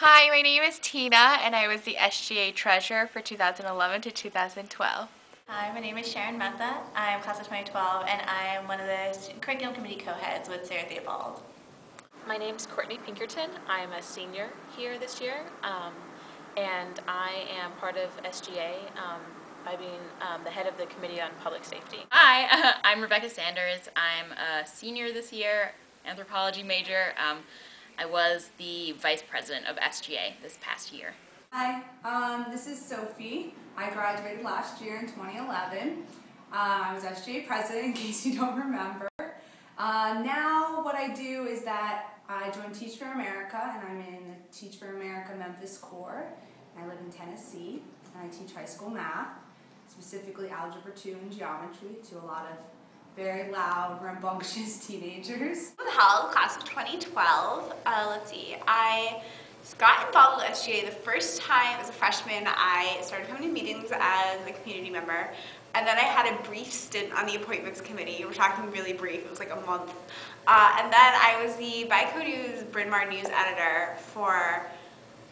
Hi, my name is Tina, and I was the SGA treasurer for 2011 to 2012. Hi, my name is Sharon Mehta. I'm class of 2012, and I am one of the curriculum committee co-heads with Sarah Theobald. My name's Courtney Pinkerton. I'm a senior here this year, and I am part of SGA by being the head of the Committee on Public Safety. Hi, I'm Rebecca Sanders. I'm a senior this year, anthropology major. I was the vice president of SGA this past year. Hi, this is Sophie. I graduated last year in 2011. I was SGA president, in case you don't remember. Now what I do is that I joined Teach for America, and I'm in the Teach for America Memphis Corps. I live in Tennessee, and I teach high school math, specifically Algebra 2 and Geometry, to a lot of very loud, rambunctious teenagers. Hell, class of 2012. Let's see, I got involved with SGA the first time as a freshman. I started coming to meetings as a community member, and then I had a brief stint on the appointments committee. We're talking really brief, it was like a month. And then I was the News Bryn Mawr news editor for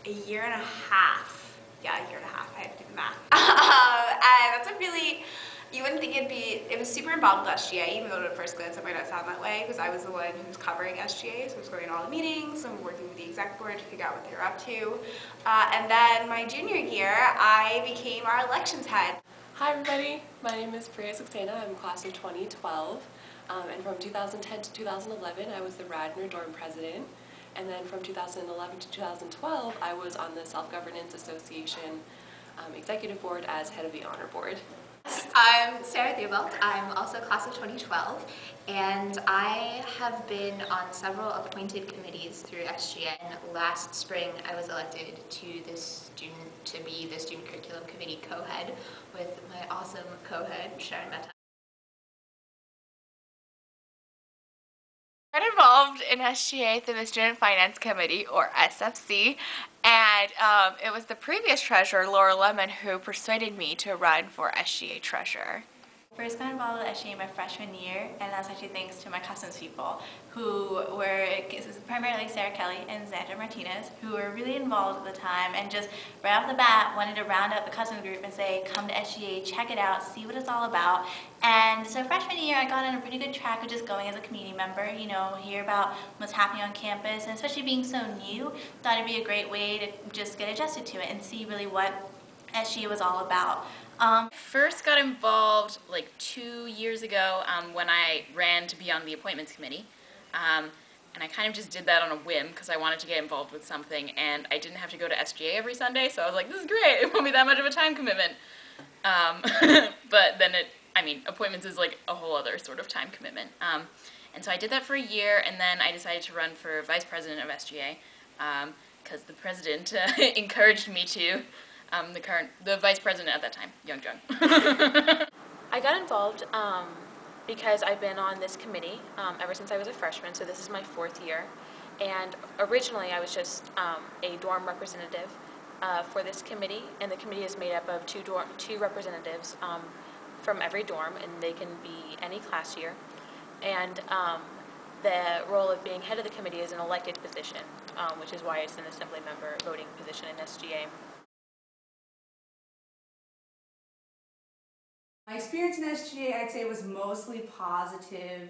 a year and a half. Yeah, a year and a half, I had to do the math. And that's a really, you wouldn't think it was super involved with SGA, even though at first glance it might not sound that way, because I was the one who was covering SGA, so I was going to all the meetings and working with the exec board to figure out what they were up to. And then my junior year, I became our elections head. Hi everybody, my name is Bryn. I'm class of 2012, and from 2010 to 2011 I was the Radnor dorm president, and then from 2011 to 2012 I was on the Self-Governance Association executive board as head of the honor board. I'm Sarah Theobald. I'm also class of 2012, and I have been on several appointed committees through SGA. And last spring, I was elected to be the student curriculum committee co-head with my awesome co-head Sharon Mehta. I got involved in SGA through the Student Finance Committee, or SFC, and it was the previous treasurer, Laura Lemon, who persuaded me to run for SGA treasurer. First got involved with SGA my freshman year, and that's actually thanks to my customs people, who were primarily Sarah Kelly and Xander Martinez, who were really involved at the time and just right off the bat wanted to round up the customs group and say, come to SGA, check it out, see what it's all about. And so freshman year I got on a pretty good track of just going as a community member, you know, hear about what's happening on campus, and especially being so new, thought it'd be a great way to just get adjusted to it and see really what SGA was all about. First got involved like 2 years ago when I ran to be on the appointments committee. And I kind of just did that on a whim because I wanted to get involved with something, and I didn't have to go to SGA every Sunday, so I was like, this is great, it won't be that much of a time commitment. But then appointments is like a whole other sort of time commitment. And so I did that for a year, and then I decided to run for vice president of SGA because the president encouraged me to. The vice president at that time, Young Jung. I got involved because I've been on this committee ever since I was a freshman, so this is my 4th year. And originally I was just a dorm representative for this committee, and the committee is made up of two representatives from every dorm, and they can be any class year. And the role of being head of the committee is an elected position, which is why it's an assembly member voting position in SGA. My experience in SGA, I'd say, was mostly positive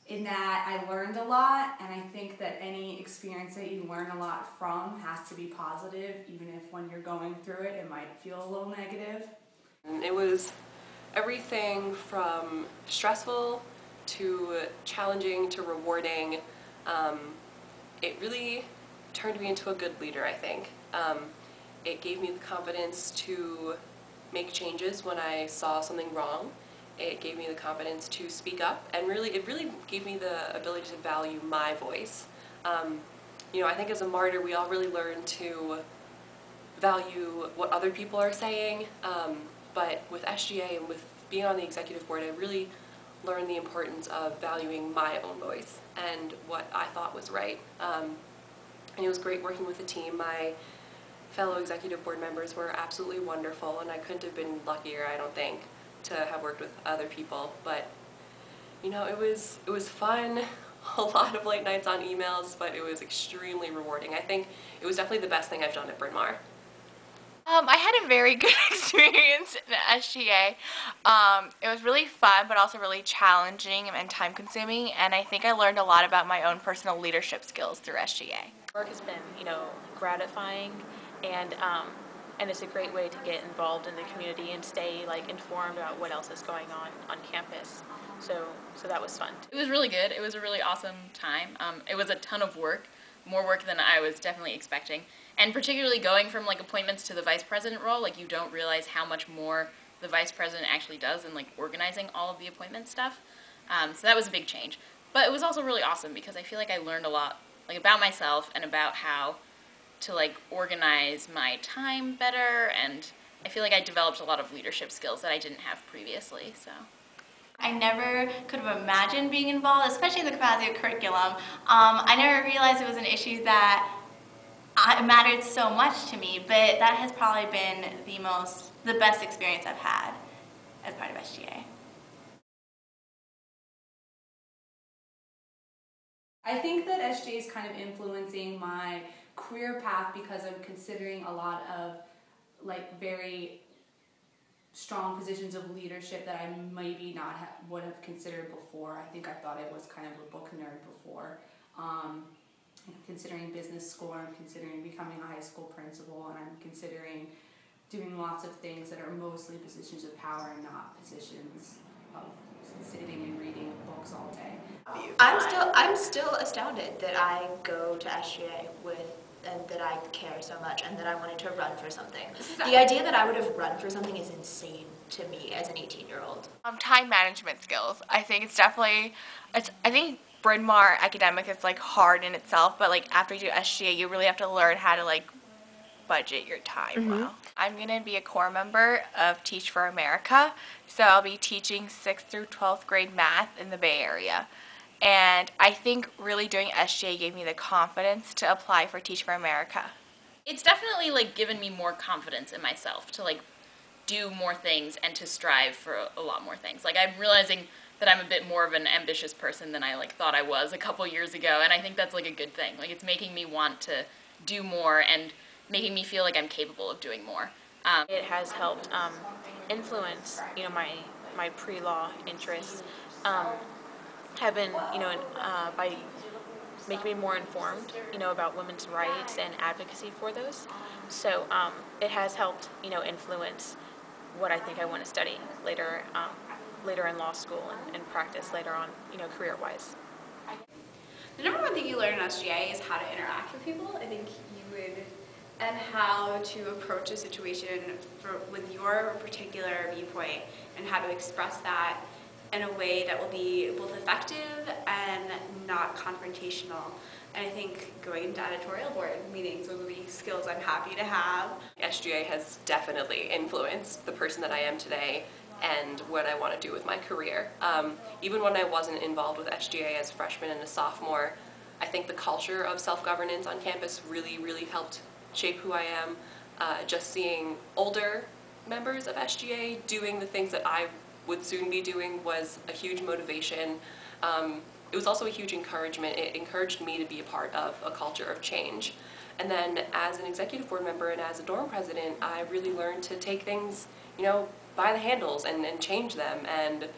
in that I learned a lot, and I think that any experience that you learn a lot from has to be positive, even if when you're going through it, it might feel a little negative. It was everything from stressful to challenging to rewarding. It really turned me into a good leader, I think. It gave me the confidence to make changes when I saw something wrong. It gave me the confidence to speak up, and it really gave me the ability to value my voice. You know, I think as a martyr we all really learn to value what other people are saying, but with SGA and with being on the executive board I really learned the importance of valuing my own voice and what I thought was right. And it was great working with the team. My fellow executive board members were absolutely wonderful, and I couldn't have been luckier, I don't think, to have worked with other people. But you know, it was fun, a lot of late nights on emails, but it was extremely rewarding. I think it was definitely the best thing I've done at Bryn Mawr. I had a very good experience in SGA. It was really fun, but also really challenging and time-consuming, and I think I learned a lot about my own personal leadership skills through SGA. Work has been, gratifying, and it's a great way to get involved in the community and stay informed about what else is going on campus. So that was fun. It was really good. It was a really awesome time. It was a ton of work, more work than I was definitely expecting. And particularly going from appointments to the vice president role, you don't realize how much more the vice president actually does in organizing all of the appointment stuff. So that was a big change. But it was also really awesome because I feel like I learned a lot about myself and about how to organize my time better, and I feel like I developed a lot of leadership skills that I didn't have previously. So I never could have imagined being involved, especially in the capacity of curriculum. I never realized it was an issue that mattered so much to me, but that has probably been the best experience I've had as part of SGA. I think that SGA is kind of influencing my career path because I'm considering a lot of very strong positions of leadership that I maybe would have considered before. I think I thought I was kind of a book nerd before. I'm considering business school, I'm considering becoming a high school principal, and I'm considering doing lots of things that are mostly positions of power and not positions of sitting and reading books all day. I'm still astounded that I go to SGA and that I care so much and that I wanted to run for something. The idea that I would have run for something is insane to me as an 18-year-old. Time management skills. I think I think Bryn Mawr academic is hard in itself, but after you do SGA, you really have to learn how to budget your time well. I'm going to be a core member of Teach for America, so I'll be teaching 6th through 12th grade math in the Bay Area. And I think really doing SGA gave me the confidence to apply for Teach for America. it's definitely given me more confidence in myself to do more things and to strive for a lot more things. I'm realizing that I'm a bit more of an ambitious person than I thought I was a couple years ago, and I think that's a good thing. It's making me want to do more and making me feel like I'm capable of doing more. It has helped influence, my pre-law interests. Have been, by making me more informed, about women's rights and advocacy for those. So it has helped, influence what I think I want to study later in law school and practice later on, career-wise. The number one thing you learn in SGA is how to interact with people. I think you would, and how to approach a situation with your particular viewpoint and how to express that in a way that will be both effective and not confrontational. And I think going into editorial board meetings will be skills I'm happy to have. SGA has definitely influenced the person that I am today and what I want to do with my career. Even when I wasn't involved with SGA as a freshman and a sophomore, I think the culture of self-governance on campus really, really helped shape who I am. Just seeing older members of SGA doing the things that I would soon be doing was a huge motivation. It was also a huge encouragement. It encouraged me to be a part of a culture of change. And then as an executive board member and as a dorm president, I really learned to take things, by the handles and change them and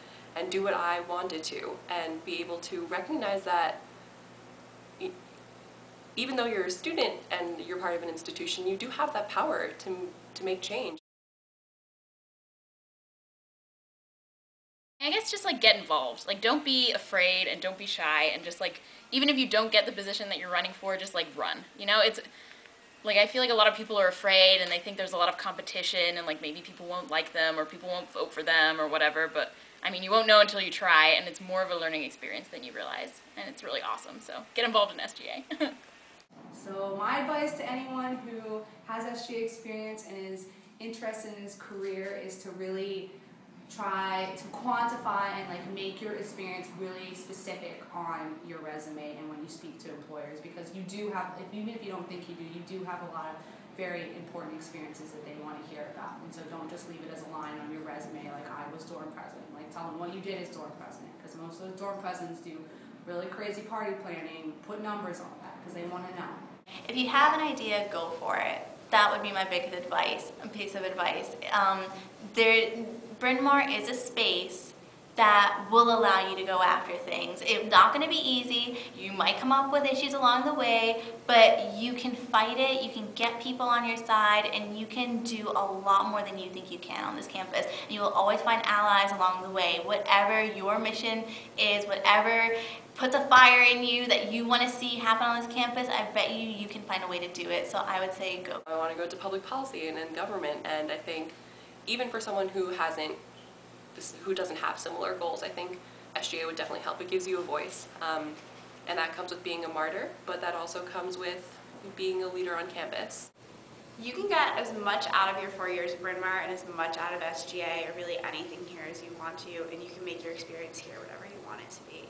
do what I wanted to, and be able to recognize that even though you're a student and you're part of an institution, you do have that power to make change. I guess just get involved. Don't be afraid and don't be shy, and just even if you don't get the position that you're running for, just run. It's I feel like a lot of people are afraid and they think there's a lot of competition and maybe people won't like them or people won't vote for them or whatever, but I mean, you won't know until you try, and it's more of a learning experience than you realize, and it's really awesome. So get involved in SGA. So my advice to anyone who has SGA experience and is interested in his career is to really try to quantify and make your experience really specific on your resume and when you speak to employers, because you do have, even if you don't think you do have a lot of very important experiences that they want to hear about. And so don't just leave it as a line on your resume I was dorm president. Tell them what you did as dorm president, because most of the dorm presidents do really crazy party planning, put numbers on that because they want to know. If you have an idea, go for it. That would be my piece of advice. Bryn Mawr is a space that will allow you to go after things. It's not going to be easy. You might come up with issues along the way, but you can fight it, you can get people on your side, and you can do a lot more than you think you can on this campus. And you will always find allies along the way. Whatever your mission is, whatever puts a fire in you that you want to see happen on this campus, I bet you can find a way to do it. So I would say go. I want to go to public policy and in government, and I think even for someone who doesn't have similar goals, I think SGA would definitely help. It gives you a voice, and that comes with being a martyr, but that also comes with being a leader on campus. You can get as much out of your 4 years of Bryn Mawr and as much out of SGA or really anything here as you want to, and you can make your experience here whatever you want it to be.